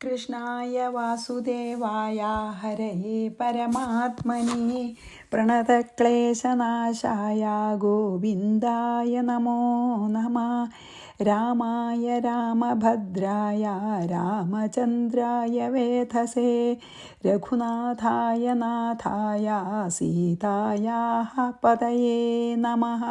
कृष्णाय वासुदेवाय हरये परमात्मने प्रणतक्लेशनाशाय गोविन्दाय नमो नमः। रामाय रामभद्राय रामचन्द्राय वेधसे रघुनाथाय नाथाय सीतायाः पतये नमः।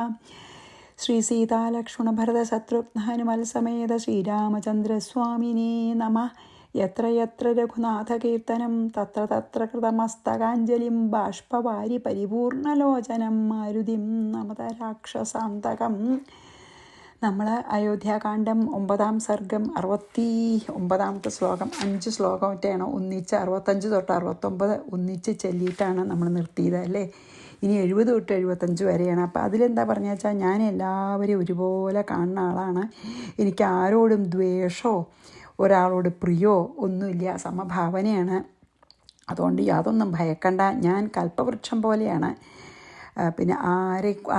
श्री सीता लक्ष्मण भरत शत्रुघ्न हनुमल समेत श्रीरामचन्द्रस्वामिने नमः। यत्र यत्र रघुनाथकीर्तनं तत्र तत्र कृतमस्तकाञ्जलिं बाष्पवारि परिपूर्णलोचनं മാരുതിം നമത രാക്ഷസാന്തകം. നമ്മൾ അയോധ്യാകാന്ഡം 9-ാം സർഗം 69-ാമത്തെ ശ്ലോകം 5 ശ്ലോകമായിട്ടാണ് ഒന്നിച്ച് 65 തൊട്ട് 69 ഒന്നിച്ച് ചൊല്ലിയിട്ടാണ് നമ്മൾ നിർത്തിയത് അല്ലേ. ഇനി 70 തൊട്ട് 75 വരെയാണ്. അപ്പോൾ അതിലെന്താ പറഞ്ഞു വെച്ചാൽ, ഞാൻ എല്ലാവരെയും ഒരുപോലെ കാണുന്ന ആളാണ്. എനിക്ക് ആരോടും ദ്വേഷമോ ഒരാളോട് പ്രിയോ ഒന്നുമില്ല, സമഭാവനയാണ്. അതുകൊണ്ട് യാതൊന്നും ഭയക്കണ്ട, ഞാൻ കൽപ്പവൃക്ഷം പോലെയാണ്. പിന്നെ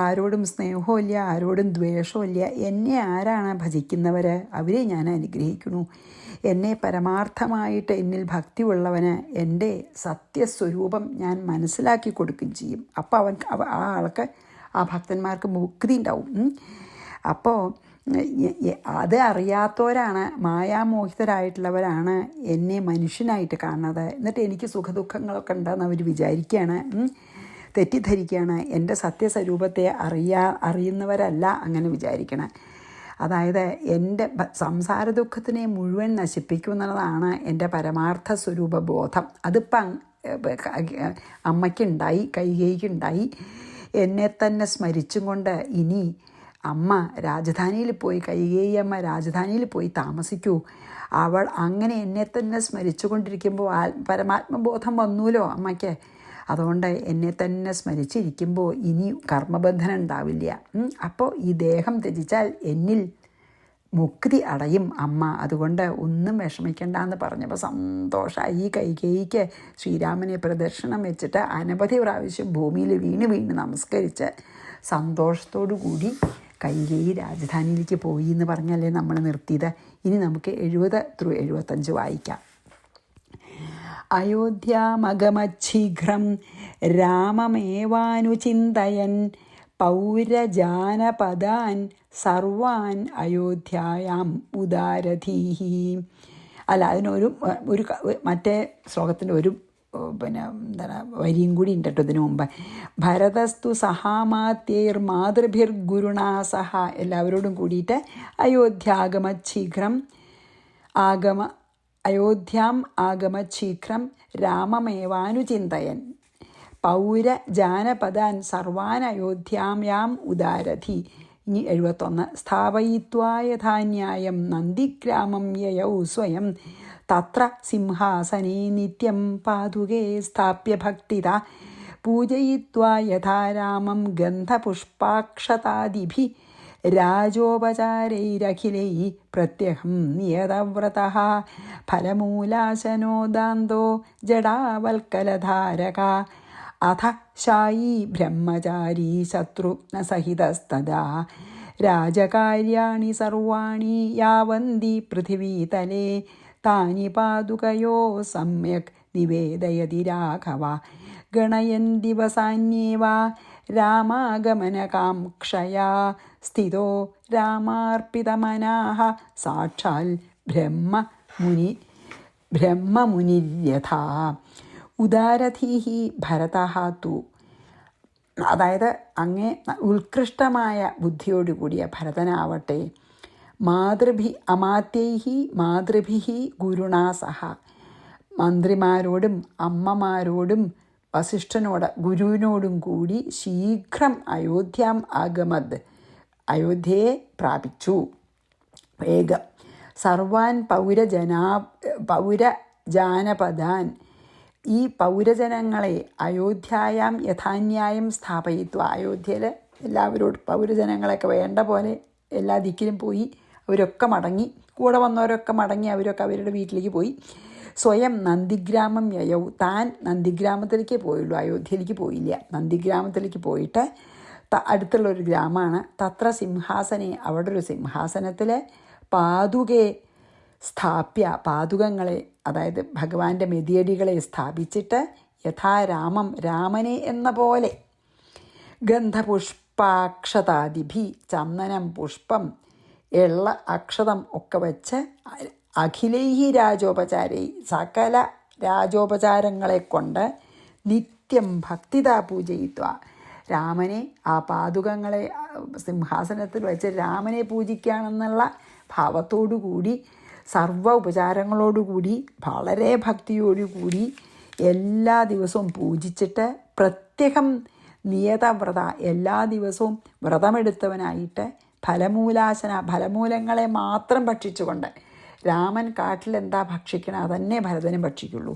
ആരോടും സ്നേഹമില്ല, ആരോടും ദ്വേഷമില്ല. എന്നെ ആരാണ് ഭജിക്കുന്നവർ അവരെ ഞാൻ അനുഗ്രഹിക്കുന്നു. എന്നെ പരമാർത്ഥമായിട്ട് എന്നിൽ ഭക്തിയുള്ളവന് എൻ്റെ സത്യസ്വരൂപം ഞാൻ മനസ്സിലാക്കി കൊടുക്കുകയും ചെയ്യും. അപ്പോൾ ആ ആൾക്ക്, ആ ഭക്തന്മാർക്ക് മുക്തി ഉണ്ടാവും. അപ്പോൾ അത് അറിയാത്തവരാണ്, മായാമോഹിതരായിട്ടുള്ളവരാണ് എന്നെ മനുഷ്യനായിട്ട് കാണുന്നത്. എന്നിട്ട് എനിക്ക് സുഖദുഃഖങ്ങളൊക്കെ ഉണ്ടെന്ന് അവർ വിചാരിക്കുകയാണ്, തെറ്റിദ്ധരിക്കുകയാണ്. എൻ്റെ സത്യസ്വരൂപത്തെ അറിയുന്നവരല്ല അങ്ങനെ വിചാരിക്കണം. അതായത് എൻ്റെ സംസാര ദുഃഖത്തിനെ മുഴുവൻ നശിപ്പിക്കുമെന്നുള്ളതാണ് എൻ്റെ പരമാർത്ഥ സ്വരൂപ ബോധം. അതിപ്പം അമ്മയ്ക്കുണ്ടായി, കൈകേയിക്കുണ്ടായി. എന്നെ തന്നെ സ്മരിച്ചും കൊണ്ട് ഇനി അമ്മ രാജധാനിയിൽ പോയി, കൈകേയി അമ്മ രാജധാനിയിൽ പോയി താമസിക്കൂ. അവൾ അങ്ങനെ എന്നെ തന്നെ സ്മരിച്ചു കൊണ്ടിരിക്കുമ്പോൾ പരമാത്മബോധം വന്നൂലോ അമ്മയ്ക്ക്. അതുകൊണ്ട് എന്നെ തന്നെ സ്മരിച്ചിരിക്കുമ്പോൾ ഇനി കർമ്മബന്ധനം ഉണ്ടാവില്ല. അപ്പോൾ ഈ ദേഹം ത്യജിച്ചാൽ എന്നിൽ മുക്തി അടയും അമ്മ. അതുകൊണ്ട് ഒന്നും വിഷമിക്കണ്ടെന്ന് പറഞ്ഞപ്പോൾ സന്തോഷമായി. ഈ കൈകേയിക്ക് ശ്രീരാമനെ പ്രദക്ഷിണം വെച്ചിട്ട് അനവധി പ്രാവശ്യം ഭൂമിയിൽ വീണ് നമസ്കരിച്ച് സന്തോഷത്തോടു കൂടി കൈകേയി രാജധാനിയിലേക്ക് പോയി എന്ന് പറഞ്ഞല്ലേ നമ്മൾ നിർത്തിയത്. ഇനി നമുക്ക് 70-75 വായിക്കാം. അയോധ്യാമഗമച്ഛീഘ്രം രാമമേവാനുചിന്തയൻ പൗരജാനപദാൻ സർവാൻ അയോധ്യായാം ഉദാരധീഹി. അല്ല, അതിനൊരു മറ്റേ ശ്ലോകത്തിൻ്റെ ഒരു എന്താണ് വരിയും കൂടി ഉണ്ട് കേട്ടോ ഇതിനു മുമ്പ്. ഭരതസ്തു സഹാമാത്യൈർ മാതൃഭിർഗുരുണാ സഹ. എല്ലാവരോടും കൂടിയിട്ട് അയോധ്യാം ആഗമശീഘ്രം രാമമേവാനുചിന്തയൻ പൗരജാനപദാൻ സർവാൻ അയോധ്യായാം ഉദാരധി. ഇനി 71. സ്ഥാപയിത്വാ യഥാന്യായം നന്ദിഗ്രാമം യയൗ സ്വയം തത്ര സിംഹാസനേ നിത്യം പാതുകേ സ്ഥാപ്യ ഭക്തിത പൂജയിത്വാ യഥാ രാമം ഗന്ധപുഷ്പാക്ഷതാദിഭി രാജോപചാരൈരഖിലൈ പ്രത്യഹം നിയതവ്രതഃ ഫലമൂലാശനോദാന്തോ ജടാവൽക്കലധാരക അഥ ശായീ ബ്രഹ്മചാരീ ശത്രുഘ്നസഹിതസ്തദാ രാജകാര്യാണി സർവാണി യാവന്തി പൃഥിവീതലേ താനി പാദുകയോ സമ്യക് നിവേദയതി രാഘവ ഗണയൻ ദിവസാന്യേവ രാമാഗമനകാംക്ഷയാ സ്ഥിതോ രാമാർപ്പിതമനാഃ സാക്ഷാൽ ബ്രഹ്മമുനിര്യഥാ ഉദാരധീഹി ഭരതഃ തു. അതായത് അങ്ങേ ഉത്കൃഷ്ടമായ ബുദ്ധിയോടുകൂടിയ ഭരതനാവട്ടെ മാതൃഭിഹി ഗുരുണാ സഹ, മന്ത്രിമാരോടും അമ്മമാരോടും വസിഷ്ഠനോട് ഗുരുവിനോടും കൂടി ശീഘ്രം അയോധ്യാം ആഗമത്, അയോധ്യയെ പ്രാപിച്ചു വേഗം. സർവാൻ പൗരജാനപദാൻ, ഈ പൗരജനങ്ങളെ അയോധ്യായാം യഥാന്യായം സ്ഥാപയിത്വ, അയോധ്യയിൽ എല്ലാവരോടും പൗരജനങ്ങളൊക്കെ വേണ്ട പോലെ എല്ലാ ദിക്കിലും പോയി. അവരൊക്കെ മടങ്ങി, കൂടെ വന്നവരൊക്കെ മടങ്ങി, അവരൊക്കെ അവരുടെ വീട്ടിലേക്ക് പോയി. സ്വയം നന്ദിഗ്രാമം യയൗ, താൻ നന്ദിഗ്രാമത്തിലേക്ക് പോയുള്ളൂ, അയോധ്യയിലേക്ക് പോയില്ല. നന്ദിഗ്രാമത്തിലേക്ക് പോയിട്ട് അടുത്തുള്ളൊരു ഗ്രാമമാണ്. തത്ര സിംഹാസനെ, അവിടെ ഒരു സിംഹാസനത്തിൽ പാതുകെ സ്ഥാപ്യ പാദുകങ്ങളെ, അതായത് ഭഗവാന്റെ മെതിയടികളെ സ്ഥാപിച്ചിട്ട് യഥാരാമം രാമനെ എന്ന പോലെ ഗന്ധപുഷ്പാക്ഷതാദിഭി ചന്ദനം, പുഷ്പം, എള്ള, അക്ഷതം ഒക്കെ വച്ച് അഖിലൈഹി രാജോപചാരൈ സകല രാജോപചാരങ്ങളെ കൊണ്ട് നിത്യം ഭക്തിതാ പൂജയിത്വ രാമനെ, ആ പാദുകങ്ങളെ സിംഹാസനത്തിൽ വെച്ച് രാമനെ പൂജിക്കുകയാണെന്നുള്ള ഭാവത്തോടുകൂടി സർവ ഉപചാരങ്ങളോടുകൂടി വളരെ ഭക്തിയോടുകൂടി എല്ലാ ദിവസവും പൂജിച്ചിട്ട് പ്രത്യേകം നിയതവ്രത, എല്ലാ ദിവസവും വ്രതമെടുത്തവനായിട്ട് ഫലമൂലങ്ങളെ മാത്രം ഭക്ഷിച്ചുകൊണ്ട്, രാമൻ കാട്ടിലെന്താ ഭക്ഷിക്കണം അതന്നെ ഭരതനും ഭക്ഷിക്കുള്ളൂ.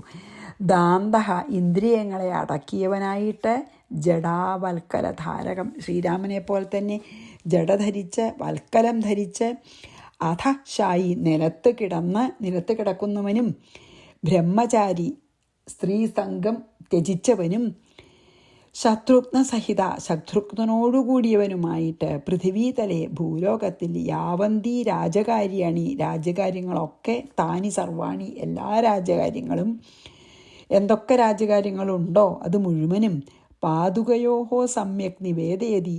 ദാന്തഹ ഇന്ദ്രിയങ്ങളെ അടക്കിയവനായിട്ട് ജഡാവൽക്കല ധാരകം, ശ്രീരാമനെ പോലെ തന്നെ ജഡ ധരിച്ച് വൽക്കലം ധരിച്ച് അധശായി നിലത്ത് കിടക്കുന്നവനും ബ്രഹ്മചാരി സ്ത്രീ സംഘം ത്യജിച്ചവനും ശത്രുഘ്നോടുകൂടിയവനുമായിട്ട് പൃഥിവീതലെ ഭൂലോകത്തിൽ യാവന്തി രാജകാര്യങ്ങളൊക്കെ താനി സർവാണി എല്ലാ രാജകാര്യങ്ങളും, എന്തൊക്കെ രാജകാര്യങ്ങളുണ്ടോ അത് മുഴുവനും പാതുകയോഹോ സമ്യക് നിവേദയതി,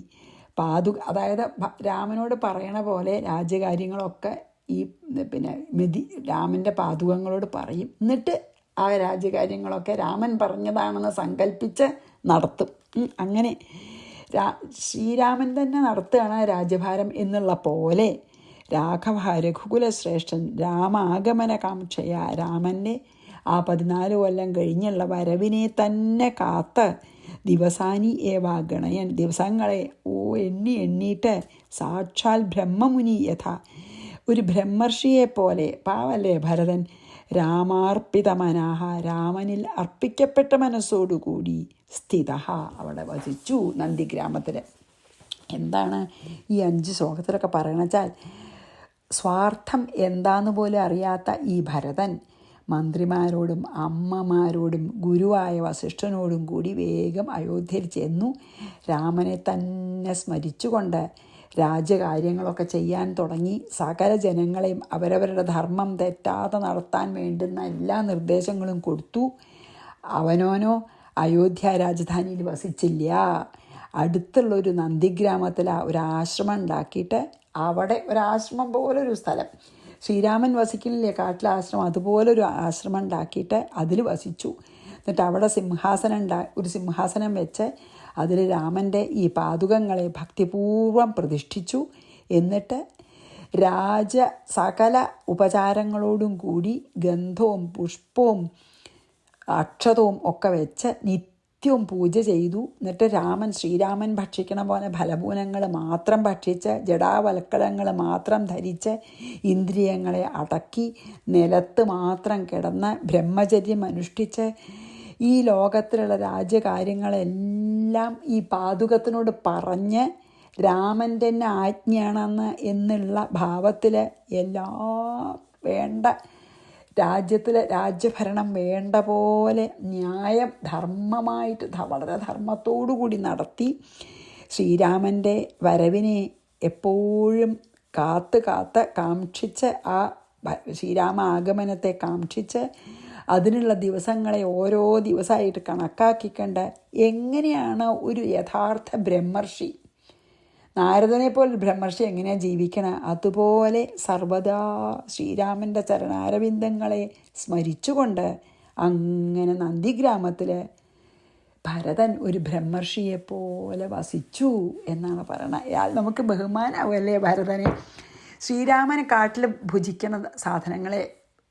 അതായത് രാമനോട് പറയണ പോലെ രാജകാര്യങ്ങളൊക്കെ ഈ രാമൻ്റെ പാതുകങ്ങളോട് പറയും. എന്നിട്ട് ആ രാജകാര്യങ്ങളൊക്കെ രാമൻ പറഞ്ഞതാണെന്ന് സങ്കല്പിച്ച് നടത്തും. അങ്ങനെ ശ്രീരാമൻ തന്നെ നടത്തുകയാണ് രാജ്യഭാരം എന്നുള്ള പോലെ രാഘവ രഘുകുലശ്രേഷ്ഠൻ രാമാഗമന കാംക്ഷയ, രാമൻ്റെ ആ 14 കൊല്ലം കഴിഞ്ഞുള്ള വരവിനെ തന്നെ കാത്ത് ദിവസാനി ഏവാ ഗണയൻ, ദിവസങ്ങളെ എണ്ണിയിട്ട് സാക്ഷാൽ ബ്രഹ്മമുനി യഥ, ഒരു ബ്രഹ്മർഷിയെപ്പോലെ പാവല്ലേ ഭരതൻ, രാമാർപ്പിതമനാഹ രാമനിൽ അർപ്പിക്കപ്പെട്ട മനസ്സോടുകൂടി സ്ഥിത അവിടെ വസിച്ചു നന്ദിഗ്രാമത്തിൽ. എന്താണ് ഈ 5 ശ്ലോകത്തിലൊക്കെ പറയണ വെച്ചാൽ, സ്വാർത്ഥം എന്താന്ന് പോലും അറിയാത്ത ഈ ഭരതൻ മന്ത്രിമാരോടും അമ്മമാരോടും ഗുരുവായ വസിഷ്ഠനോടും കൂടി വേഗം അയോധ്യയിൽ ചെന്നു. രാമനെ തന്നെ സ്മരിച്ചുകൊണ്ട് രാജ്യകാര്യങ്ങളൊക്കെ ചെയ്യാൻ തുടങ്ങി. സകല ജനങ്ങളെയും അവരവരുടെ ധർമ്മം തെറ്റാതെ നടത്താൻ വേണ്ടുന്ന എല്ലാ നിർദ്ദേശങ്ങളും കൊടുത്തു. അവനോനോ അയോധ്യ രാജധാനിയിൽ വസിച്ചില്ല. അടുത്തുള്ളൊരു നന്ദിഗ്രാമത്തിൽ ഒരാശ്രമം ഉണ്ടാക്കിയിട്ട് അവിടെ ഒരാശ്രമം പോലൊരു സ്ഥലം, ശ്രീരാമൻ വസിക്കുന്നില്ലേ കാട്ടിലെ ആശ്രമം, അതുപോലൊരു ആശ്രമം ഉണ്ടാക്കിയിട്ട് അതിൽ വസിച്ചു. എന്നിട്ട് അവിടെ ഒരു സിംഹാസനം വെച്ച് അതിൽ രാമൻ്റെ ഈ പാദുകങ്ങളെ ഭക്തിപൂർവം പ്രതിഷ്ഠിച്ചു. എന്നിട്ട് സകല ഉപചാരങ്ങളോടും കൂടി ഗന്ധവും പുഷ്പവും അക്ഷതവും ഒക്കെ വെച്ച് നിത്യവും പൂജ ചെയ്തു. എന്നിട്ട് ശ്രീരാമൻ ഭക്ഷിക്കണ പോലെ ഫലഭൂനങ്ങൾ മാത്രം ഭക്ഷിച്ച് ജഡാവൽക്കലങ്ങൾ മാത്രം ധരിച്ച് ഇന്ദ്രിയങ്ങളെ അടക്കി നിലത്ത് മാത്രം കിടന്ന് ബ്രഹ്മചര്യം അനുഷ്ഠിച്ച് ഈ ലോകത്തിലുള്ള രാജ്യകാര്യങ്ങളെല്ലാം ഈ പാദുകത്തിനോട് പറഞ്ഞ് രാമൻ്റെ തന്നെ ആജ്ഞയാണെന്ന് എന്നുള്ള ഭാവത്തിൽ വേണ്ട രാജ്യഭരണം വേണ്ട പോലെ ന്യായം ധർമ്മമായിട്ട് വളരെ ധർമ്മത്തോടു കൂടി നടത്തി. ശ്രീരാമൻ്റെ വരവിനെ എപ്പോഴും കാത്ത് കാക്ഷിച്ച് ആ ശ്രീരാമ ആഗമനത്തെ കാക്ഷിച്ച് അതിനുള്ള ദിവസങ്ങളെ ഓരോ ദിവസമായിട്ട് കണക്കാക്കിക്കണ്ട് എങ്ങനെയാണ് ഒരു യഥാർത്ഥ ബ്രഹ്മർഷി, നാരദനെ പോലെ ബ്രഹ്മർഷി എങ്ങനെയാണ് ജീവിക്കണം, അതുപോലെ സർവദാ ശ്രീരാമൻ്റെ ചരണാരവിന്ദങ്ങളെ സ്മരിച്ചുകൊണ്ട് അങ്ങനെ നന്ദിഗ്രാമത്തിൽ ഭരതൻ ഒരു ബ്രഹ്മർഷിയെപ്പോലെ വസിച്ചു എന്നാണ് പറയണത്. നമുക്ക് ബഹുമാനാവുമല്ലേ ഭരതനെ. ശ്രീരാമൻ കാട്ടിൽ ഭുജിക്കുന്ന സാധനങ്ങളെ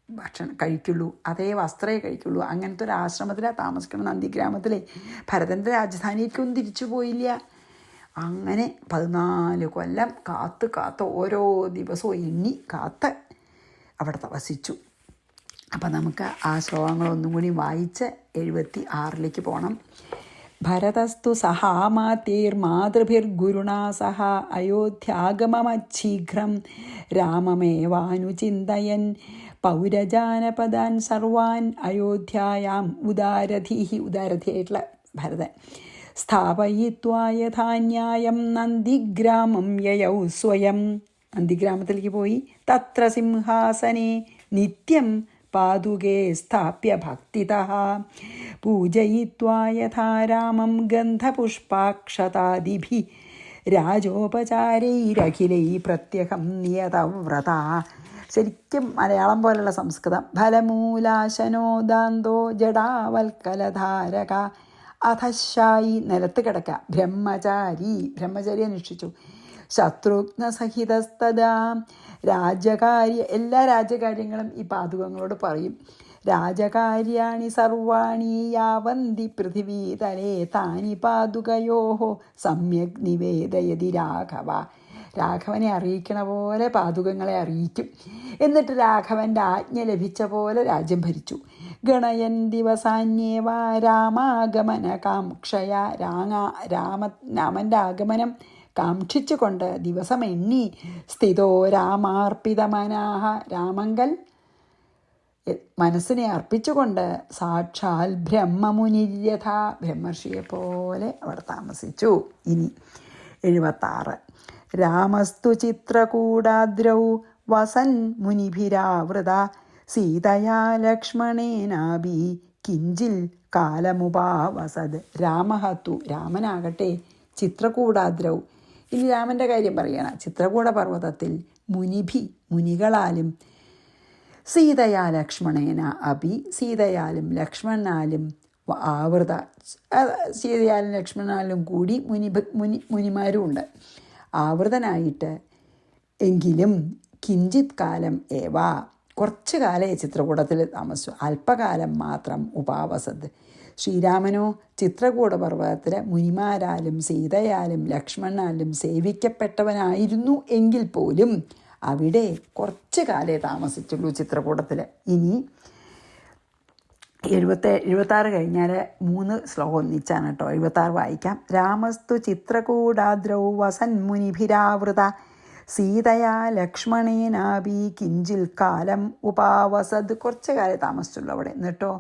ഭക്ഷണം കഴിക്കുള്ളൂ, അതേ വസ്ത്രമേ കഴിക്കുള്ളൂ. അങ്ങനത്തെ ഒരു ആശ്രമത്തിലാണ് താമസിക്കണം നന്ദിഗ്രാമത്തിൽ. ഭരതൻ്റെ രാജധാനിക്കൊന്നും തിരിച്ചു പോയില്ല. അങ്ങനെ 14 കൊല്ലം കാത്ത് ഓരോ ദിവസവും എണ്ണി കാത്ത് അവിടെ തപസിച്ചു. അപ്പം നമുക്ക് ആ ശ്ലോകങ്ങളൊന്നും കൂടി വായിച്ച് 76 പോകണം. ഭരതസ്തു സഹാമാതീർമാതൃഭിർഗുരുണാ സഹ അയോധ്യാഗമമച്ഛീഘ്രം രാമമേവാനുചിന്തയൻ പൗരജാനപദാൻ സർവാൻ അയോധ്യായാം ഉദാരധിയായിട്ടുള്ള ഭരതൻ സ്ഥാപയിത്വാ യഥാന്യായം നന്ദിഗ്രാമം യയൗ സ്വയം. നന്ദിഗ്രാമത്തിലേക്ക് പോയി. തത്ര സിംഹാസനെ നിത്യം പാതുകേ സ്ഥാപ്യ ഭക്തിതഃ പൂജയിത്വാ യഥാ രാമം ഗന്ധപുഷ്പാക്ഷതാദിഭിः രാജോപചാരൈരഖിലൈ പ്രത്യഹം നിയതവ്രത. ശരിക്കും മലയാളം പോലുള്ള സംസ്കൃതം. ഫലമൂലാശനോ ദാന്തോ ജടാവൽക്കലധാരക അധശായി നിലത്ത് കിടക്ക. ബ്രഹ്മചാരി അനുഷ്ഠിച്ചു. ശത്രുഘ്നസഹിതസ്തദാ എല്ലാ രാജ്യകാര്യങ്ങളും ഈ പാതുകങ്ങളോട് പറയും. രാജകാര്യാണി സർവാണി യാവന്തി പൃഥിവീതലേ താനി പാതുകയോ സമ്യക് നിവേദയതി രാഘവ. രാഘവനെ അറിയിക്കണ പോലെ പാതുകങ്ങളെ അറിയിക്കും. എന്നിട്ട് രാഘവൻ്റെ ആജ്ഞ ലഭിച്ച പോലെ രാജ്യം ഭരിച്ചു. ഗണയൻ ദിവസാന്യേവ രാമാഗമന കാംക്ഷയ. രാമൻ്റെ ആഗമനം കാക്ഷിച്ചുകൊണ്ട് ദിവസം എണ്ണി സ്ഥിതോ രാമാർപ്പിതമനാഹ. രാമങ്കൽ മനസ്സിനെ അർപ്പിച്ചുകൊണ്ട് സാക്ഷാൽ ബ്രഹ്മമുനിര്യഥ. ബ്രഹ്മർഷിയെ പോലെ അവർ താമസിച്ചു. ഇനി 76. രാമസ്തു ചിത്രകൂടാദ്രൗ വസൻ മുനിഭിരാവൃത സീതയാ ലക്ഷ്മണേനാഭി കിഞ്ചിൽ കാലമുപാവസത്. രാമഹത്തു. രാമനാകട്ടെ ചിത്രകൂടാദ്രൗ. ഇനി രാമൻ്റെ കാര്യം പറയണം. ചിത്രകൂട പർവ്വതത്തിൽ മുനികളാലും സീതയാ ലക്ഷ്മണേന അഭി. സീതയാലും ലക്ഷ്മണനാലും ആവൃത. സീതയാലും ലക്ഷ്മണനാലും കൂടി മുനിമാരും ഉണ്ട്. ആവൃതനായിട്ട് എങ്കിലും കിഞ്ചിത് കാലം ഏവ. കുറച്ചു കാലേ ചിത്രകൂടത്തിൽ താമസിച്ചു. അല്പകാലം മാത്രം ഉപാവസത്. ശ്രീരാമനോ ചിത്രകൂട പർവ്വതത്തിൽ മുനിമാരാലും സീതയാലും ലക്ഷ്മണനാലും സേവിക്കപ്പെട്ടവനായിരുന്നു എങ്കിൽ പോലും അവിടെ കുറച്ച് കാലേ താമസിച്ചുള്ളൂ ചിത്രകൂടത്തിൽ. ഇനി 76 കഴിഞ്ഞാൽ 3 ശ്ലോകം ഒന്നിച്ചാണ് കേട്ടോ. 76 വായിക്കാം. രാമസ്തു ചിത്രകൂടാദ്രൗ വസൻ മുനിഭിരാവൃത സീതയാ ലക്ഷ്മണേനാഭി കിഞ്ചിൽ കാലം ഉപാവസത്. കുറച്ച് കാലം താമസിച്ചുള്ളൂ അവിടെ. എന്നിട്ടോ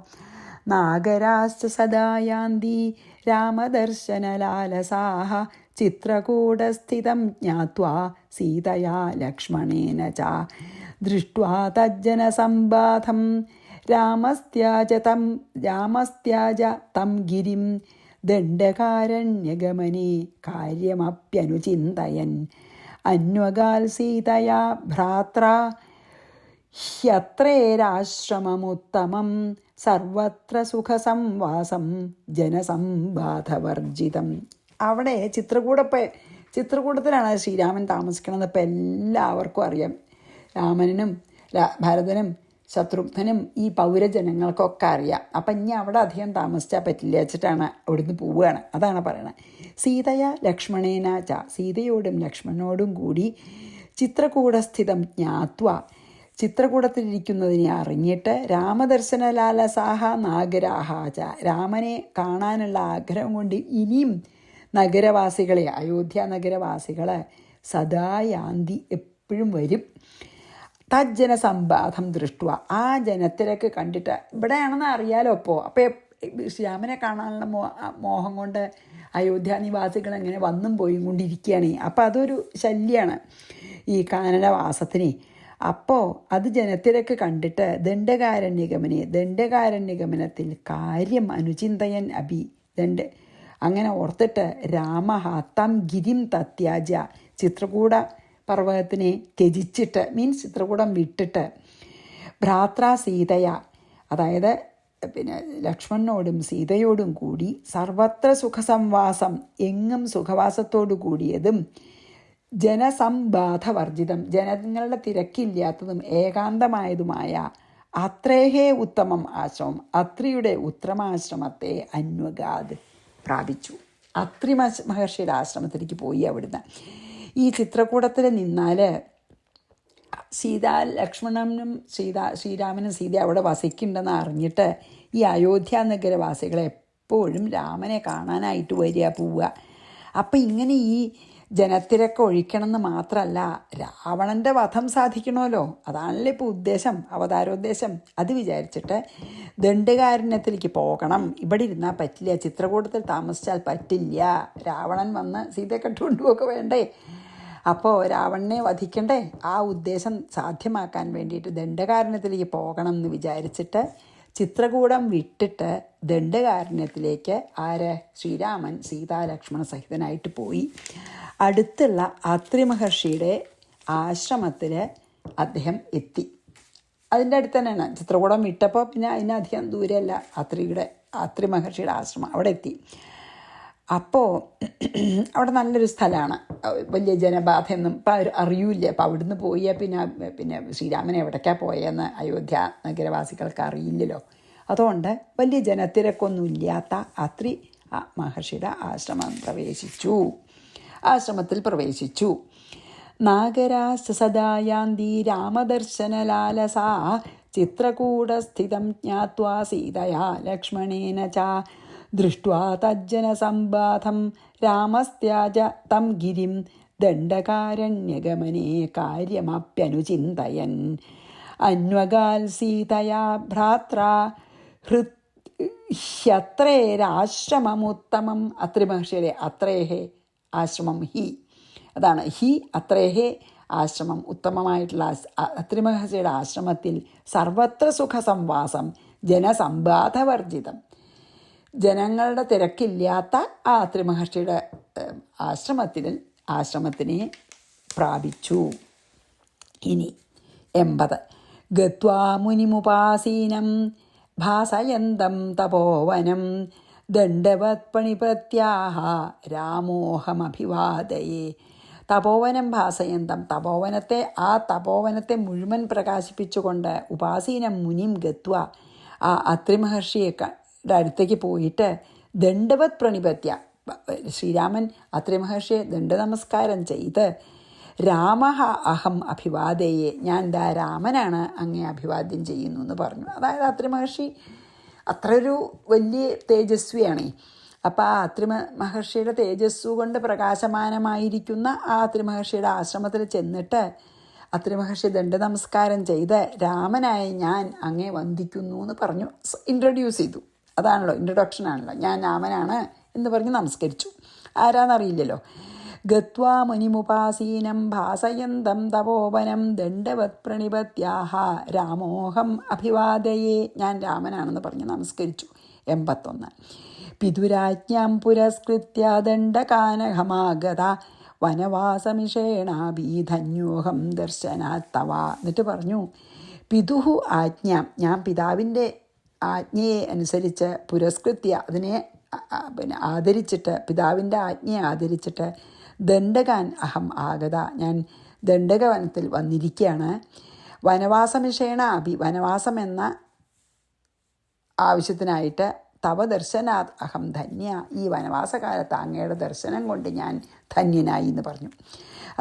നാഗരാശ്ച സദായാന്തി രാമദർശനലാലസാഹ ചിത്രകൂടസ്ഥിതം ജ്ഞാത്വാ സീതയാ ലക്ഷ്മണേന ച ദൃഷ്ട്വാ തജ്ജനസംബാധം രാമസ്ത്യാജ തം ഗിരിം ദണ്ഡകാരണ്യഗമനേ കാര്യമപ്യനുചിന്തയൻ അന്വഗാൽ സീതയാ ഭ്രാത്രാ ഹ്യത്രേരാശ്രമമുത്തമം സർവത്ര സുഖസംവാസം ജനസംബാധവർജിതം. അവിടെ ചിത്രകൂടത്തിലാണ് ശ്രീരാമൻ താമസിക്കണത്. ഇപ്പം എല്ലാവർക്കും അറിയാം. രാമനും ഭരതനും ശത്രുഘ്നനും ഈ പൗരജനങ്ങൾക്കൊക്കെ അറിയാം. അപ്പം ഇനി അവിടെ അധികം താമസിച്ചാൽ പറ്റില്ല വെച്ചിട്ടാണ് അവിടുന്ന് പോവുകയാണ്. അതാണ് പറയണത്. സീതയ ലക്ഷ്മണേന ച. സീതയോടും ലക്ഷ്മണനോടും കൂടി ചിത്രകൂടസ്ഥിതം ജ്ഞാത്വ. ചിത്രകൂടത്തിലിരിക്കുന്നതിനെ അറിഞ്ഞിട്ട് രാമദർശനലാലസാഹ നാഗരാഹ ച. രാമനെ കാണാനുള്ള ആഗ്രഹം കൊണ്ട് ഇനിയും നഗരവാസികളെ, അയോധ്യ നഗരവാസികൾ സദായാന്തി എപ്പോഴും വരും. തജ്ജനസംബാധം ദൃഷ്ടുവ. ആ ജനത്തിരക്ക് കണ്ടിട്ട് ഇവിടെയാണെന്ന് അറിയാലോ. അപ്പോൾ ശ്രീരാമനെ കാണാനുള്ള മോഹം കൊണ്ട് അയോധ്യ നിവാസികൾ അങ്ങനെ വന്നും പോയും കൊണ്ടിരിക്കുകയാണ്. അപ്പോൾ അതൊരു ശല്യമാണ് ഈ കാനനവാസത്തിന്. അപ്പോൾ അത് ജനത്തിരക്ക് കണ്ടിട്ട് ദണ്ഡകാരണ്യഗമനത്തിൽ കാര്യം അനുചിന്തയൻ അഭി. അങ്ങനെ ഓർത്തിട്ട് രാമഹ തം ഗിരിം തത്യാജ. ചിത്രകൂട പർവ്വതത്തിനെ ത്യജിച്ചിട്ട്, മീൻസ് ചിത്രകൂടം വിട്ടിട്ട്, ഭ്രാത്രാ സീതയ, അതായത് ലക്ഷ്മണനോടും സീതയോടും കൂടി സർവത്ര സുഖസംവാസം, എങ്ങും സുഖവാസത്തോടു കൂടിയതും ജനസംബാധവർജിതം, ജനങ്ങളുടെ തിരക്കില്ലാത്തതും ഏകാന്തമായതുമായ അത്രേഹേ ഉത്തമം ആശ്രമം, അത്രിയുടെ ഉത്തമാശ്രമത്തെ അന്വഗാത് പ്രാപിച്ചു. അത്രി മഹർഷിയുടെ ആശ്രമത്തിലേക്ക് പോയി. അവിടുന്ന് ഈ ചിത്രകൂടത്തിൽ നിന്നാൽ ശ്രീരാമനും സീത അവിടെ വസിക്കുന്നുണ്ടെന്ന് അറിഞ്ഞിട്ട് ഈ അയോധ്യ നഗരവാസികൾ എപ്പോഴും രാമനെ കാണാനായിട്ട് പോവുക. അപ്പം ഇങ്ങനെ ഈ ജനത്തിരക്ക് ഒഴിക്കണമെന്ന് മാത്രമല്ല, രാവണൻ്റെ വധം സാധിക്കണമല്ലോ, അതാണല്ലോ ഇപ്പോൾ ഉദ്ദേശം, അവതാരോദ്ദേശം. അത് വിചാരിച്ചിട്ട് ദണ്ഡകാരണ്യത്തിലേക്ക് പോകണം. ഇവിടെ ഇരുന്നാൽ പറ്റില്ല, ചിത്രകൂടത്തിൽ താമസിച്ചാൽ പറ്റില്ല, രാവണൻ വന്ന് സീതയെ കെട്ടുകൊണ്ടുപോക്കെ വേണ്ടേ. അപ്പോൾ രാവണനെ വധിക്കണ്ടേ, ആ ഉദ്ദേശം സാധ്യമാക്കാൻ വേണ്ടിയിട്ട് ദണ്ഡകാരണ്യത്തിലേക്ക് പോകണം എന്ന് വിചാരിച്ചിട്ട് ചിത്രകൂടം വിട്ടിട്ട് ദണ്ഡകാരണ്യത്തിലേക്ക് ശ്രീരാമൻ സീതാലക്ഷ്മണ സഹിതനായിട്ട് പോയി. അടുത്തുള്ള അത്രി മഹർഷിയുടെ ആശ്രമത്തിൽ അദ്ദേഹം എത്തി. അതിൻ്റെ അടുത്ത് തന്നെയാണ്. ചിത്രകൂടം വിട്ടപ്പോൾ പിന്നെ അതിനധികം ദൂരമല്ല അത്രി മഹർഷിയുടെ ആശ്രമം. അവിടെ എത്തി. അപ്പോൾ അവിടെ നല്ലൊരു സ്ഥലമാണ്, വലിയ ജനബാധയൊന്നും ഇപ്പം അറിയില്ല. അപ്പം അവിടുന്ന് പോയാൽ പിന്നെ ശ്രീരാമൻ എവിടേക്കാണ് പോയെന്ന് അയോധ്യ നഗരവാസികൾക്ക് അറിയില്ലല്ലോ. അതുകൊണ്ട് വലിയ ജനത്തിരക്കൊന്നും ഇല്ലാത്ത അത്രി മഹർഷിയുടെ ആശ്രമത്തിൽ പ്രവേശിച്ചു. നാഗരാശ്ച സദായാന്തി രാമദർശനലാലസാ ചിത്രകൂടസ്ഥിതം ജ്ഞാത്വാ സീതയാ ലക്ഷ്മണേന ച ദൃഷ്ട്വാ തജ്ജനസംബാധം രാമസ്ത്യാജ തം ഗിരിം ദണ്ഡകാരണ്യഗമനേ കാര്യമപ്യനുചിന്തയൻ അന്വഗാൽ സീതയാ ഭ്രാത്രാ ഹ്യത്രേരാശ്രമമുത്തമം. അത്രി മഹർഷിയുടെ അത്രേഹേ ആശ്രമം അതാണ് അത്രേഹേ ആശ്രമം, ഉത്തമമായിട്ടുള്ള അത്രി മഹർഷിയുടെ ആശ്രമത്തിൽ സർവത്ര സുഖസംവാസം ജനസമ്പാദവർജിതം, ജനങ്ങളുടെ തിരക്കില്ലാത്ത ആ അത്രി മഹർഷിയുടെ ആശ്രമത്തിനെ പ്രാപിച്ചു. ഇനി 80. ഗത്വാ മുനിമുപാസീനം ഭാസയന്തം തപോവനം ദണ്ഡവത് പണിപത്യാഹ രാമോഹമഭിവാദയേ. തപോവനം ഭാസയന്തം, തപോവനത്തെ മുഴുവൻ പ്രകാശിപ്പിച്ചുകൊണ്ട് ഉപാസീനം മുനിം ഗത്വ, ആ അത്രി മഹർഷിയുടെ അടുത്തേക്ക് പോയിട്ട് ദണ്ഡവത് പ്രണിപത്യ, ശ്രീരാമൻ അത്രി മഹർഷിയെ ദണ്ഡനമസ്കാരം ചെയ്ത് രാമഃ അഹം അഭിവാദയെ, ഞാൻ രാമനാണ് അങ്ങേ അഭിവാദ്യം ചെയ്യുന്നു എന്ന് പറഞ്ഞു. അതായത് അത്രി മഹർഷി അത്രയൊരു വലിയ തേജസ്വിയാണ്. അപ്പം ആ അത്രി മഹർഷിയുടെ തേജസ്സു കൊണ്ട് പ്രകാശമാനമായിരിക്കുന്ന ആ അത്രി മഹർഷിയുടെ ആശ്രമത്തിൽ ചെന്നിട്ട് അത്രി മഹർഷി ദണ്ഡനമസ്കാരം ചെയ്ത് രാമനായ ഞാൻ അങ്ങേ വന്ദിക്കുന്നു എന്ന് പറഞ്ഞു, ഇൻട്രൊഡ്യൂസ് ചെയ്തു. അതാണല്ലോ ഇൻട്രൊഡക്ഷനാണല്ലോ, ഞാൻ രാമനാണ് എന്ന് പറഞ്ഞ് നമസ്കരിച്ചു. ആരാന്നറിയില്ലല്ലോ. ഗത്വാ മുനിമുപാസീനം ഭാസയന്തം തപോവനം ദണ്ഡവത് പ്രണിപത്യാഹ രാമോഹം അഭിവാദയേ, ഞാൻ രാമനാണെന്ന് പറഞ്ഞ് നമസ്കരിച്ചു. 81. പിതുരാജ്ഞാം പുരസ്കൃത്യ ദണ്ഡകാനഹമാഗത വനവാസമിഷേണാഭീധന്യോഹം ദർശനാത്തവ. എന്നിട്ട് പറഞ്ഞു, പിതുഹു ആജ്ഞാം, ഞാൻ പിതാവിൻ്റെ ആജ്ഞയെ അനുസരിച്ച് പുരസ്കൃത്യ, അതിനെ ആദരിച്ചിട്ട്, പിതാവിൻ്റെ ആജ്ഞയെ ആദരിച്ചിട്ട് ദണ്ഡകാൻ അഹം ആഗത, ഞാൻ ദണ്ഡകവനത്തിൽ വന്നിരിക്കുകയാണ്. വനവാസമിഷേണ വനവാസം എന്ന ആവശ്യത്തിനായിട്ട് തവ ദർശനാത് അഹം ധന്യ, ഈ വനവാസകാലത്ത് അങ്ങയുടെ ദർശനം കൊണ്ട് ഞാൻ ധന്യനായി എന്ന് പറഞ്ഞു.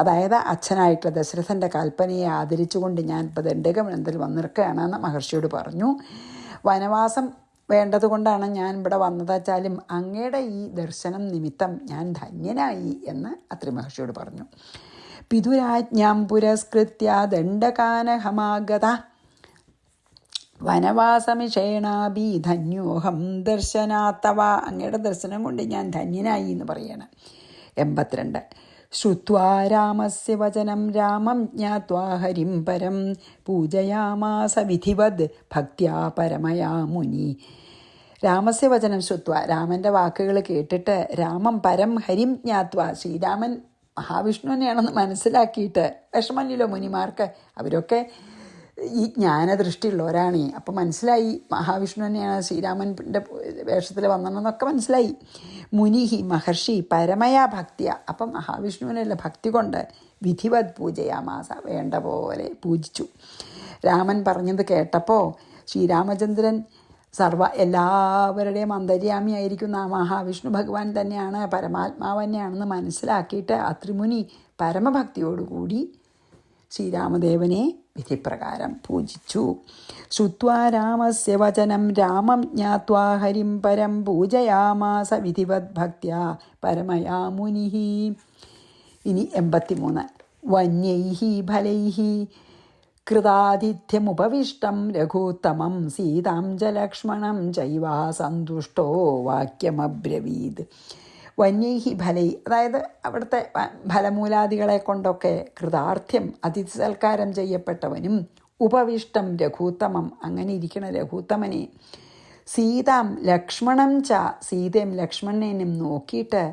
അതായത് അച്ഛനായിട്ടുള്ള ദശരഥൻ്റെ കൽപ്പനയെ ആദരിച്ചുകൊണ്ട് ഞാൻ ഇപ്പോൾ ദണ്ഡകവനത്തിൽ വന്നിരിക്കുകയാണെന്ന് മഹർഷിയോട് പറഞ്ഞു. വനവാസം വേണ്ടതുകൊണ്ടാണ് ഞാൻ ഇവിടെ വന്നതെച്ചാലും അങ്ങയുടെ ഈ ദർശനം നിമിത്തം ഞാൻ ധന്യനായി എന്ന് അത്രി മഹർഷിയോട് പറഞ്ഞു. പിതുരാജ്ഞാം പുരസ്കൃത്യ ദണ്ഡകാനഹമാഗത വനവാസമിഷേണാഭി ധന്യോഹം ദർശനാത്തവ, അങ്ങയുടെ ദർശനം കൊണ്ട് ഞാൻ ധന്യനായി എന്ന് പറയാണ്. 82. ശ്രുത്വാ രാമസ്യ വചനം രാമം ജ്ഞാത്വാ ഹരിം പരം പൂജയാമാസ വിധിവത് ഭക്ത്യാ പരമയാ മുനി. രാമസ്യ വചനം ശ്രുത്വ, രാമൻ്റെ വാക്കുകൾ കേട്ടിട്ട് രാമം പരം ഹരിം ജ്ഞാത്വ, ശ്രീരാമൻ മഹാവിഷ്ണുവിനെയാണെന്ന് മനസ്സിലാക്കിയിട്ട്, വിഷമല്ലല്ലോ മുനിമാർക്ക്, അവരൊക്കെ ഈ ജ്ഞാനദൃഷ്ടിയുള്ളവരാണ്. അപ്പം മനസ്സിലായി മഹാവിഷ്ണു തന്നെയാണ് ശ്രീരാമൻ്റെ വേഷത്തിൽ വന്നതെന്നൊക്കെ മനസ്സിലായി. മുനിഹി മഹർഷി പരമയാ ഭക്തിയ, അപ്പം മഹാവിഷ്ണുവിനുള്ള ഭക്തി കൊണ്ട് വിധിവത് പൂജയാമാസ, വേണ്ട പോലെ പൂജിച്ചു. രാമൻ പറഞ്ഞത് കേട്ടപ്പോൾ ശ്രീരാമചന്ദ്രൻ എല്ലാവരുടെയും അന്തര്യാമിയായിരിക്കുന്ന ആ മഹാവിഷ്ണു ഭഗവാൻ തന്നെയാണ്, പരമാത്മാവ് തന്നെയാണെന്ന് മനസ്സിലാക്കിയിട്ട് അത്രിമുനി പരമഭക്തിയോടുകൂടി ശ്രീരാമദേവനെ വിധിപ്രകാരം പൂജിച്ചു. ശ്രുത്വാ രാമസ്യ വചനം രാമം ജ്ഞാത്വാ ഹരിം പരം പൂജയാമാസ വിധിവത് ഭക്ത്യാ പരമയാ മുനിഹി. ഇനി 83. വന്യൈഃ ഫലൈഃ കൃതാതിഥ്യമുപവിഷ്ടം രഘൂത്തമം സീതാം ച ലക്ഷ്മണം ചൈവാ സന്തുഷ്ടോ വാക്യമബ്രവീത്. വന്യൈഹി ഫലൈ, അതായത് അവിടുത്തെ ഫലമൂലാദികളെ കൊണ്ടൊക്കെ കൃതാർത്ഥ്യം അതിഥി സൽക്കാരം ചെയ്യപ്പെട്ടവനും ഉപവിഷ്ടം രഘൂത്തമം, അങ്ങനെ ഇരിക്കണ രഘൂത്തമനെ സീതാം ലക്ഷ്മണം ച, സീതയും ലക്ഷ്മണനെയും നോക്കിയിട്ട്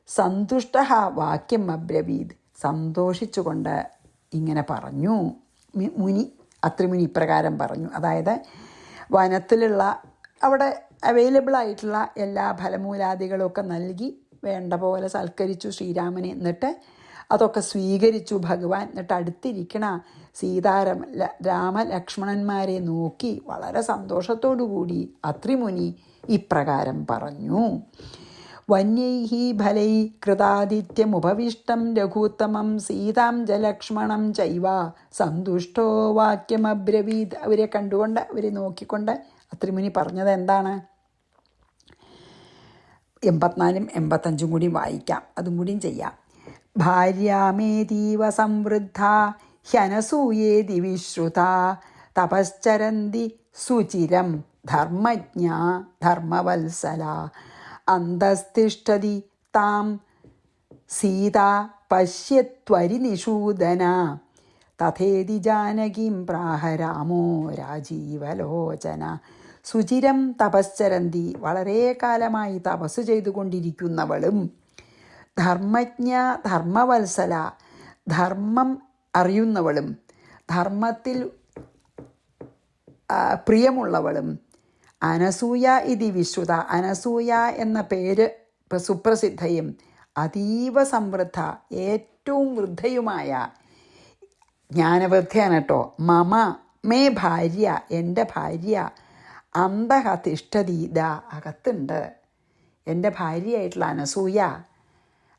സന്തുഷ്ട വാക്യം അബ്രവീത്, സന്തോഷിച്ചുകൊണ്ട് ഇങ്ങനെ പറഞ്ഞു. അത്രിമുനി ഇപ്രകാരം പറഞ്ഞു. അതായത് വനത്തിലുള്ള അവിടെ അവൈലബിൾ ആയിട്ടുള്ള എല്ലാ ഫലമൂലാദികളൊക്കെ നൽകി വേണ്ട പോലെ സൽക്കരിച്ചു ശ്രീരാമനെ. എന്നിട്ട് അതൊക്കെ സ്വീകരിച്ചു ഭഗവാൻ. എന്നിട്ട് അടുത്തിരിക്കണ രാമലക്ഷ്മണന്മാരെ നോക്കി വളരെ സന്തോഷത്തോടു കൂടി അത്രിമുനി ഇപ്രകാരം പറഞ്ഞു. വന്യൈഹി ഫലൈ കൃതാദിത്യമുപവിഷ്ടം രഘൂത്തമം സീതാം ജലക്ഷ്മണം ചൈവ സന്തുഷ്ടോ വാക്യമബ്രവീത്. അവരെ കണ്ടുകൊണ്ട് അവരെ നോക്കിക്കൊണ്ട് അത്രിമുനി പറഞ്ഞത് എന്താണ്? 84 85 കൂടി വായിക്കാം, അതും കൂടിയും ചെയ്യാം. ഭാര്യാമേതീവ സംവൃദ്ധ ഹ്യനസൂയേതി വിശ്രുത തപശ്ചരന്തി സുചിരം ധർമ്മജ്ഞ ധർമ്മവത്സല അന്തസ്തിഷ്ഠതി താം സീതാ പശ്യത്വരിനിഷൂദന തഥേതി ജാനകീം പ്രാഹ രാമോ രാജീവലോചന. സുചിരം തപശ്ചരന്തി, വളരെ കാലമായി തപസ് ചെയ്തുകൊണ്ടിരിക്കുന്നവളും, ധർമ്മജ്ഞ ധർമ്മവത്സല, ധർമ്മം അറിയുന്നവളും, ധർമ്മത്തിൽ പ്രിയമുള്ളവളും, അനസൂയ ഇതി വിശ്രുത, അനസൂയ എന്ന പേര് സുപ്രസിദ്ധയും അതീവ സമൃദ്ധ ഏറ്റവും വൃദ്ധയുമായ, ജ്ഞാനവൃദ്ധയാണ് കേട്ടോ, മമ മേ ഭാര്യ എൻ്റെ ഭാര്യ, അന്തഹ തിഷ്ഠതീത അകത്തുണ്ട്. എൻ്റെ ഭാര്യയായിട്ടുള്ള അനസൂയ,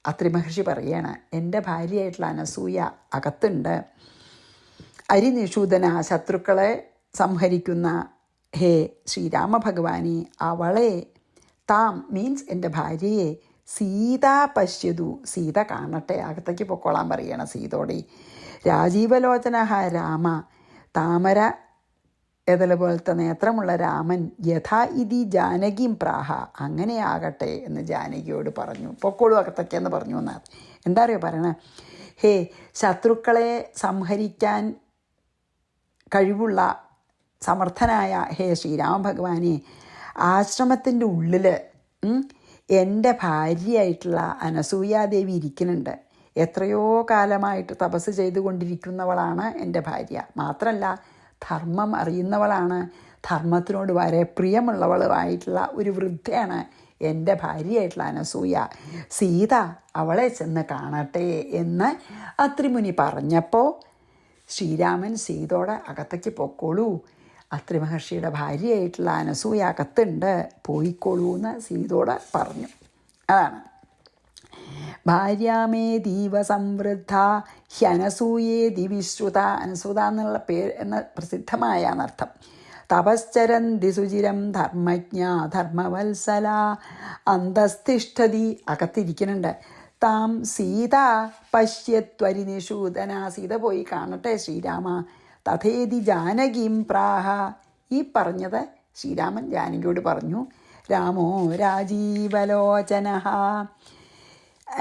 അത്രി മഹർഷി പറയാണ്, എൻ്റെ ഭാര്യയായിട്ടുള്ള അനസൂയ അകത്തുണ്ട്. അരിനിഷൂദന, ശത്രുക്കളെ സംഹരിക്കുന്ന ഹേ ശ്രീരാമഭഗവാനെ, അവളെ താം മീൻസ് എൻ്റെ ഭാര്യയെ സീത പശ്യതു, സീത കാണട്ടെ, അകത്തേക്ക് പൊക്കോളാൻ പറയണം സീതോടെ. രാജീവലോചന രാമ, താമര എതല പോലത്തെ നേത്രമുള്ള രാമൻ, യഥാ ഇതി ജാനകിയും പ്രാഹ, അങ്ങനെ ആകട്ടെ എന്ന് ജാനകിയോട് പറഞ്ഞു. പൊക്കോളൂ അകത്തൊക്കെയെന്ന് പറഞ്ഞു എന്നാൽ എന്താ പറയുക പറയണേ, ഹേ ശത്രുക്കളെ സംഹരിക്കാൻ കഴിവുള്ള സമർത്ഥനായ ഹേ ശ്രീരാമഭഗവാനെ, ആശ്രമത്തിൻ്റെ ഉള്ളിൽ എൻ്റെ ഭാര്യയായിട്ടുള്ള അനസൂയാദേവി ഇരിക്കുന്നുണ്ട്. എത്രയോ കാലമായിട്ട് തപസ് ചെയ്തുകൊണ്ടിരിക്കുന്നവളാണ് എൻ്റെ ഭാര്യ. മാത്രമല്ല ധർമ്മം അറിയുന്നവളാണ്, ധർമ്മത്തിനോട് വളരെ പ്രിയമുള്ളവളുമായിട്ടുള്ള ഒരു വൃദ്ധയാണ് എൻ്റെ ഭാര്യയായിട്ടുള്ള അനസൂയ. സീത അവളെ ചെന്ന് കാണട്ടെ എന്ന് അത്രിമുനി പറഞ്ഞപ്പോൾ ശ്രീരാമൻ സീതയോടെ അകത്തേക്ക് പൊക്കോളൂ, അത്രി മഹർഷിയുടെ ഭാര്യയായിട്ടുള്ള അനസൂയ അകത്തുണ്ട്, പോയിക്കോളൂ എന്ന് സീതയോട് പറഞ്ഞു. അതാണ് ഭാര്യാമേതീവ സംവൃദ്ധ ഹ്യനസൂയേതി വിശ്രുത, അനസൂത എന്നുള്ള പേര് എന്ന പ്രസിദ്ധമായ എന്നർത്ഥം. തപശ്ചരന്തി സുചിരം ധർമ്മജ്ഞ ധർമ്മവത്സല അന്തസ്തിഷ്ഠതി, അകത്തിരിക്കുന്നുണ്ട്. താം സീത പശ്യത്വരിനിഷൂദന, സീത പോയി കാണട്ടെ ശ്രീരാമ. തഥേതി ജാനകീം പ്രാഹ, ഈ പറഞ്ഞത് ശ്രീരാമൻ ജാനകിയോട് പറഞ്ഞു. രാമോ രാജീവലോചന,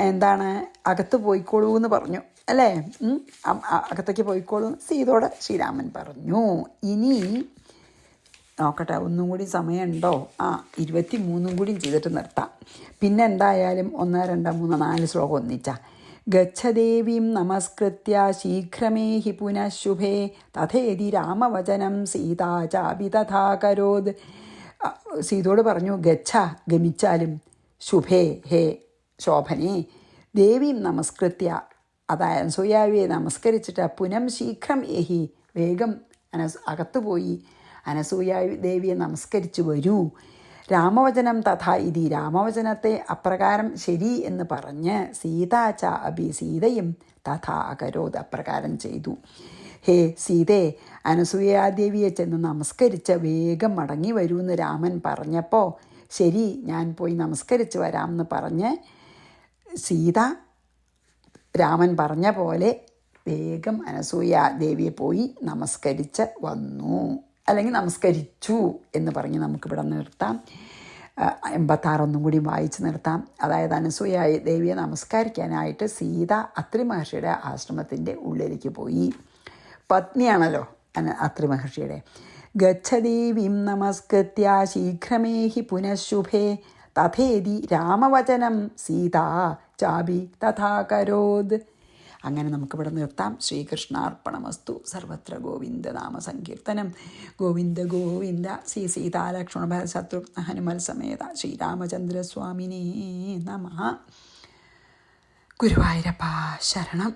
എന്താണ് അകത്ത് പോയിക്കോളൂ എന്ന് പറഞ്ഞു അല്ലേ, അകത്തേക്ക് പോയിക്കോളൂ സീതയോട് ശ്രീരാമൻ പറഞ്ഞു. ഇനി നോക്കട്ടെ, ഒന്നും കൂടി സമയമുണ്ടോ? 23 കൂടി ചെയ്തിട്ട് നിർത്താം. പിന്നെ എന്തായാലും 1 2 3 4 ശ്ലോകം ഒന്നിച്ചാ. ഗച്ഛദേവീം നമസ്കൃത്യ ശീഘ്രമേഹി പുനഃ ശുഭേ തഥേതി രാമവചനം സീതാ ചാപി തഥാ കരോത്. സീതയോട് പറഞ്ഞു, ഗച്ഛ ഗമിച്ചാലും, ശുഭേ ഹേ ശോഭനെ, ദേവീം നമസ്കൃത്യ അതായത് അനസൂയാവിയെ നമസ്കരിച്ചിട്ട് പുനം ശീഘ്രം ഏഹി വേഗം അകത്തുപോയി അനസൂയാവി ദേവിയെ നമസ്കരിച്ചു വരൂ. രാമവചനം തഥാ ഇതി, രാമവചനത്തെ അപ്രകാരം ശരി എന്ന് പറഞ്ഞ് സീതാച അഭി, സീതയും തഥാ അകരോത് അപ്രകാരം ചെയ്തു. ഹേ സീതേ, അനസൂയാദേവിയെ ചെന്ന് നമസ്കരിച്ച് വേഗം മടങ്ങി വരൂ എന്ന് രാമൻ പറഞ്ഞപ്പോൾ ശരി ഞാൻ പോയി നമസ്കരിച്ച് വരാമെന്ന് പറഞ്ഞ് സീത രാമൻ പറഞ്ഞ പോലെ വേഗം അനസൂയാദേവിയെ പോയി നമസ്കരിച്ച് വന്നു, അല്ലെങ്കിൽ നമസ്കരിച്ചു എന്ന് പറഞ്ഞ് നമുക്കിവിടെ നിർത്താം. 86 കൂടി വായിച്ചു നിർത്താം. അതായത് അനസൂയ ദേവിയെ നമസ്കരിക്കാനായിട്ട് സീത അത്രി മഹർഷിയുടെ ആശ്രമത്തിൻ്റെ ഉള്ളിലേക്ക് പോയി. പത്നിയാണല്ലോ അത്രി മഹർഷിയുടെ. ഗച്ഛദേവീം നമസ്കൃത്യ ശീഘ്രമേഹി പുനഃശുഭേ തഥേതി രാമവചനം സീതാ ചാപി തഥാ കരോത്. അങ്ങനെ നമുക്കിവിടെ നിർത്താം. ശ്രീകൃഷ്ണാർപ്പണമസ്തു. സർവത്ര ഗോവിന്ദ നാമ സങ്കീർത്തനം. ഗോവിന്ദ ഗോവിന്ദ. ശ്രീ സീതാലക്ഷ്മണ ഭരത ശത്രുഘ്ന ഹനുമൽ സമേത ശ്രീരാമചന്ദ്രസ്വാമിനേ നമഃ. ഗുരുവായൂരപ്പ ശരണം.